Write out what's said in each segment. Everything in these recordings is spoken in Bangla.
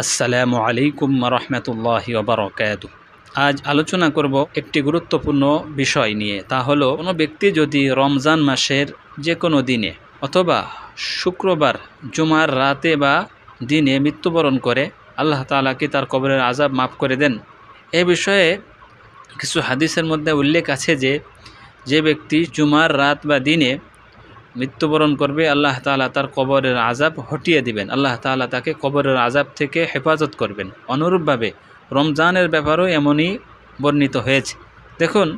আসসালামু আলাইকুম রহমতুল্লাহি ওবারাকাতুহু। আজ আলোচনা করব একটি গুরুত্বপূর্ণ বিষয় নিয়ে, তা হলো কোনো ব্যক্তি যদি রমজান মাসের যে কোনো দিনে অথবা শুক্রবার জুমার রাতে বা দিনে মৃত্যুবরণ করে, আল্লাহ তাআলা কি তার কবরের আযাব মাফ করে দেন? এ বিষয়ে কিছু হাদিসের মধ্যে উল্লেখ আছে যে ব্যক্তি জুমার রাত বা দিনে মৃত্যুবরণ করবে, আল্লাহ তাআলা তার কবরের আযাব হটিয়ে দিবেন, আল্লাহ তাআলা তাকে কবরের আযাব থেকে হেফাজত করবেন। অনুরূপভাবে রমজানের ব্যাপারেও এমনই বর্ণিত হয়েছে। দেখুন,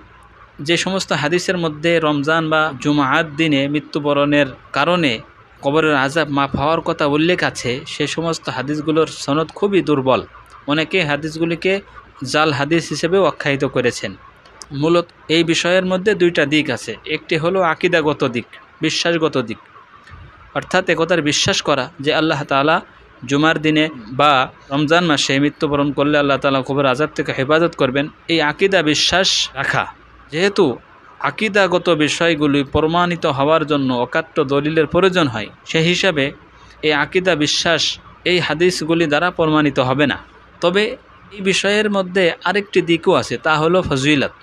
যে সমস্ত হাদিসের মধ্যে রমজান বা জুমাআত দিনে মৃত্যুবরণের কারণে কবরের আযাব মাফ হওয়ার কথা উল্লেখ আছে, সে সমস্ত হাদিসগুলোর সনদ খুবই দুর্বল। অনেকে হাদিসগুলিকে জাল হাদিস হিসেবেও আখ্যায়িত করেছেন। মূলত এই বিষয়ের মধ্যে দুইটা দিক আছে। একটি হলো আকীদাগত দিক, বিশ্বাসগত দিক, অর্থাৎ একথার বিশ্বাস করা যে আল্লাহ তাআলা জুমার দিনে বা রমজান মাসে মৃত্যুবরণ করলে আল্লাহ তাআলা কবরের আযাব থেকে হেফাজত করবেন, এই আকীদা বিশ্বাস রাখা। যেহেতু আকীদাগত বিষয়গুলি প্রমাণিত হওয়ার জন্য অকাট্য দলিলের প্রয়োজন হয়, সেই হিসাবে এই আকীদা বিশ্বাস এই হাদিসগুলি দ্বারা প্রমাণিত হবে না। তবে এই বিষয়ের মধ্যে আরেকটি দিকও আছে, তা হলো ফজিলত।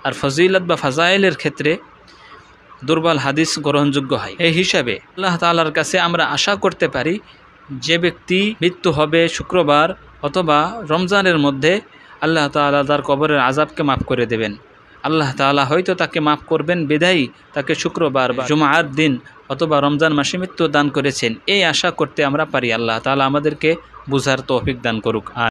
আর ফজিলত বা ফাজাইলের ক্ষেত্রে দুর্বল হাদিস গ্রহণযোগ্য হয়। এই হিসাবে আল্লাহ তাআলার কাছে আমরা আশা করতে পারি, যে ব্যক্তি মৃত্যু হবে শুক্রবার অথবা রমজানের মধ্যে, আল্লাহ তাআলা তার কবরের আযাবকে মাফ করে দেবেন। আল্লাহ তাআলা হয়তো তাকে মাফ করবেন বিধায়ী তাকে শুক্রবার বা জুমাআর দিন অথবা রমজান মাসে মৃত্যু দান করেছেন, এই আশা করতে আমরা পারি। আল্লাহ তাআলা আমাদেরকে বুঝার তৌফিক দান করুক।